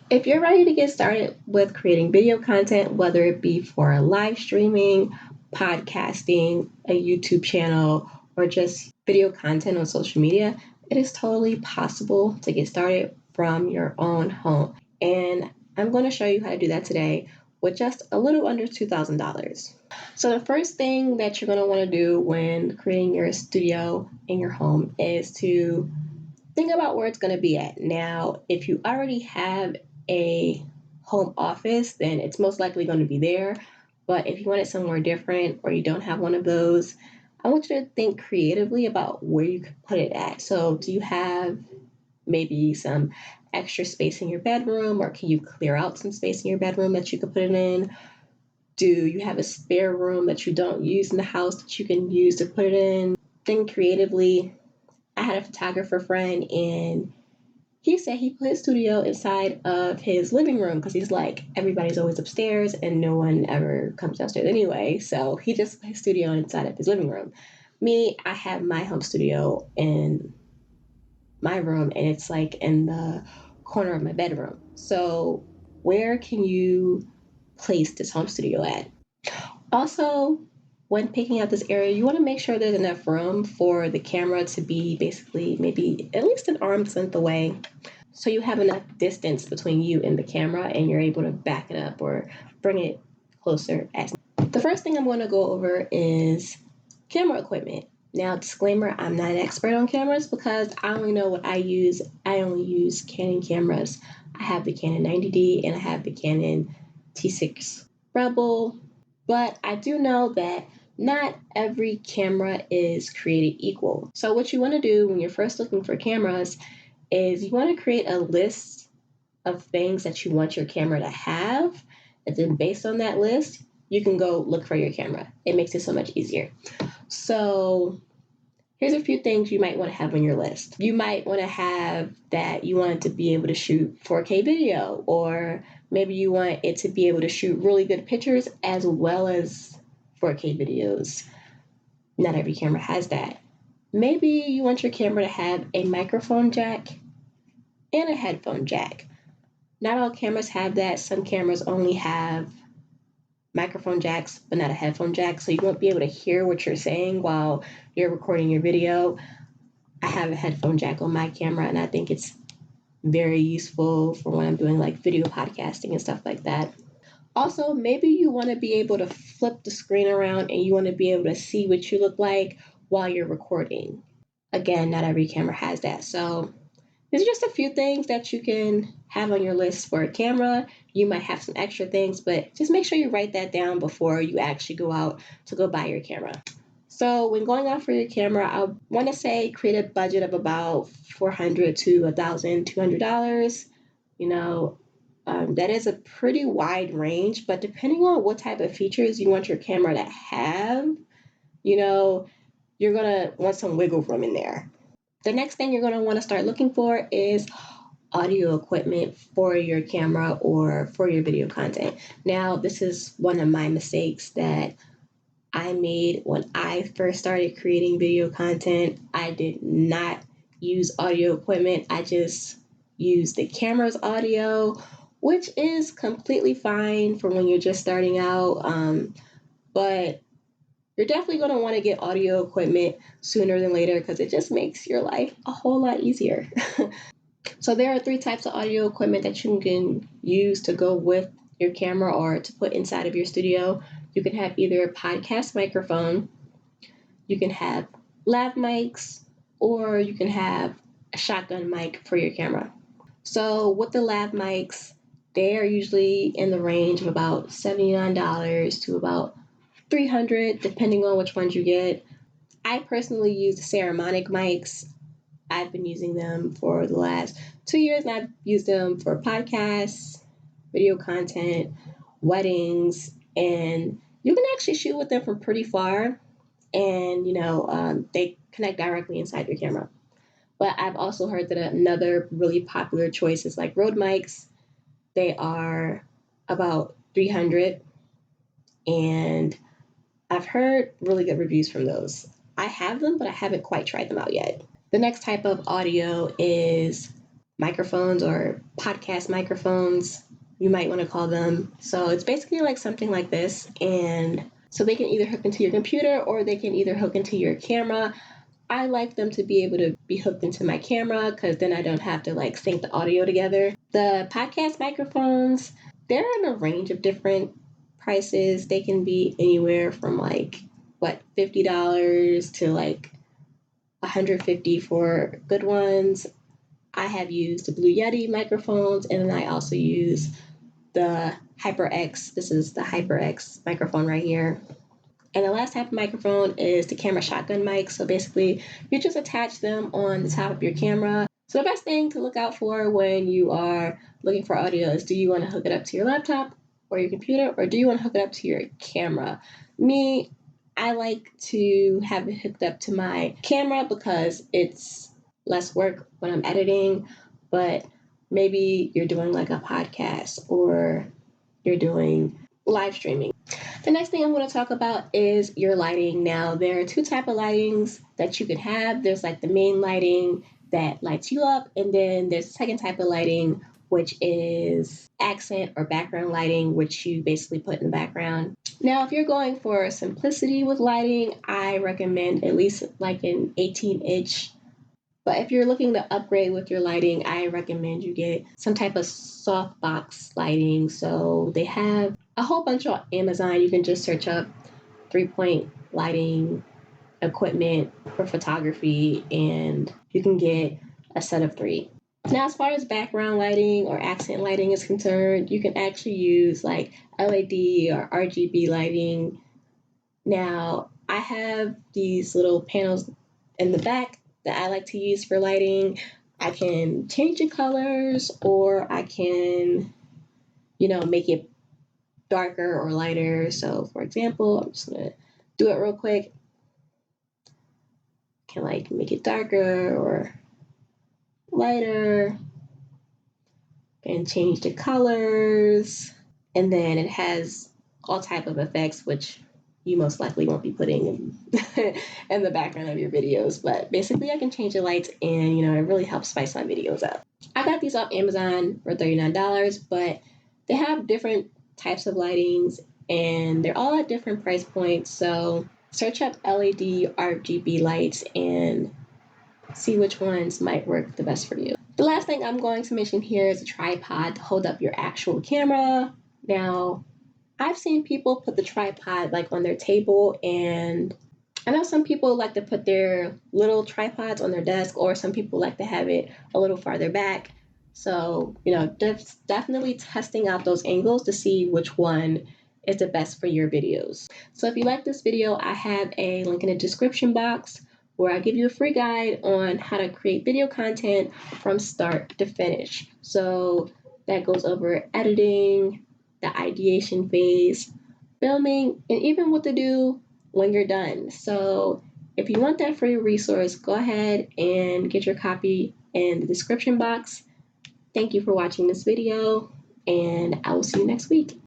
If you're ready to get started with creating video content, whether it be for live streaming, podcasting, a YouTube channel, or just video content on social media, it is totally possible to get started from your own home. And I'm going to show you how to do that today with just a little under $2,000. So the first thing that you're going to want to do when creating your studio in your home is to think about where it's going to be at. Now, if you already have a home office, then it's most likely going to be there. But if you want it somewhere different or you don't have one of those, I want you to think creatively about where you could put it at. So, do you have maybe some extra space in your bedroom, or can you clear out some space in your bedroom that you could put it in? Do you have a spare room that you don't use in the house that you can use to put it in? Think creatively. I had a photographer friend, and he said he put his studio inside of his living room because he's like, everybody's always upstairs and no one ever comes downstairs anyway. So he just put his studio inside of his living room. Me, I have my home studio in my room, and it's like in the corner of my bedroom. So where can you place this home studio at? Also, when picking out this area, you want to make sure there's enough room for the camera to be basically maybe at least an arm's length away. So you have enough distance between you and the camera and you're able to back it up or bring it closer. The first thing I'm going to go over is camera equipment. Now, disclaimer, I'm not an expert on cameras because I only know what I use. I only use Canon cameras. I have the Canon 90D and I have the Canon T6 Rebel. But I do know that not every camera is created equal. So what you want to do when you're first looking for cameras is you want to create a list of things that you want your camera to have. And then based on that list, you can go look for your camera. It makes it so much easier. So here's a few things you might want to have on your list. You might want to have that you want it to be able to shoot 4K video, or maybe you want it to be able to shoot really good pictures as well as 4K videos. Not every camera has that. Maybe you want your camera to have a microphone jack and a headphone jack. Not all cameras have that. Some cameras only have microphone jacks, but not a headphone jack, so you won't be able to hear what you're saying while you're recording your video. I have a headphone jack on my camera, and I think it's very useful for when I'm doing like video podcasting and stuff like that. Also, maybe you want to be able to flip the screen around and you want to be able to see what you look like while you're recording. Again, not every camera has that. So these are just a few things that you can have on your list for a camera. You might have some extra things, but just make sure you write that down before you actually go out to go buy your camera. So when going out for your camera, I want to say create a budget of about $400 to $1,200. You know, that is a pretty wide range, but depending on what type of features you want your camera to have, you know, you're going to want some wiggle room in there. The next thing you're going to want to start looking for is audio equipment for your camera or for your video content. Now, this is one of my mistakes that I made when I first started creating video content. I did not use audio equipment. I just used the camera's audio, which is completely fine for when you're just starting out. But you're definitely going to want to get audio equipment sooner than later because it just makes your life a whole lot easier. So there are 3 types of audio equipment that you can use to go with your camera or to put inside of your studio. You can have either a podcast microphone, you can have lav mics, or you can have a shotgun mic for your camera. So with the lav mics, they are usually in the range of about $79 to about $300, depending on which ones you get. I personally use the Ceremonic mics. I've been using them for the last 2 years, and I've used them for podcasts, video content, weddings, and you can actually shoot with them from pretty far, and they connect directly inside your camera. But I've also heard that another really popular choice is like Rode mics. They are about $300, and I've heard really good reviews from those. I have them, but I haven't quite tried them out yet. The next type of audio is microphones or podcast microphones, you might want to call them. So it's basically like something like this. And so they can either hook into your computer or they can either hook into your camera. I like them to be able to be hooked into my camera because then I don't have to like sync the audio together. The podcast microphones, they're in a range of different prices. They can be anywhere from like $50 to like $150 for good ones. I have used the Blue Yeti microphones, and then I also use the HyperX. This is the HyperX microphone right here. And the last type of microphone is the camera shotgun mic. So basically, you just attach them on the top of your camera. So the best thing to look out for when you are looking for audio is, do you want to hook it up to your laptop or your computer, or do you want to hook it up to your camera? Me, I like to have it hooked up to my camera because it's less work when I'm editing, but maybe you're doing like a podcast or you're doing live streaming. The next thing I'm going to talk about is your lighting. Now, there are two types of lightings that you can have. There's like the main lighting that lights you up, and then there's the second type of lighting, which is accent or background lighting, which you basically put in the background. Now, if you're going for simplicity with lighting, I recommend at least like an 18-inch. But if you're looking to upgrade with your lighting, I recommend you get some type of softbox lighting. So they have a whole bunch on Amazon. You can just search up 3-point lighting equipment for photography, and you can get a set of 3. Now, as far as background lighting or accent lighting is concerned, you can actually use like LED or RGB lighting. Now, I have these little panels in the back that I like to use for lighting. I can change the colors, or I can, make it darker or lighter. So for example, I'm just gonna do it real quick. Can like make it darker or lighter. Can change the colors. And then it has all type of effects, which you most likely won't be putting in the background of your videos. But basically, I can change the lights, and it really helps spice my videos up. I got these off Amazon for $39, but they have different types of lightings, and they're all at different price points. So search up LED RGB lights and see which ones might work the best for you. The last thing I'm going to mention here is a tripod to hold up your actual camera. Now, I've seen people put the tripod like on their table, and I know some people like to put their little tripods on their desk, or some people like to have it a little farther back. So, definitely testing out those angles to see which one is the best for your videos. So if you like this video, I have a link in the description box where I give you a free guide on how to create video content from start to finish. So that goes over editing, the ideation phase, filming, and even what to do when you're done. So if you want that free resource, go ahead and get your copy in the description box. Thank you for watching this video, and I will see you next week.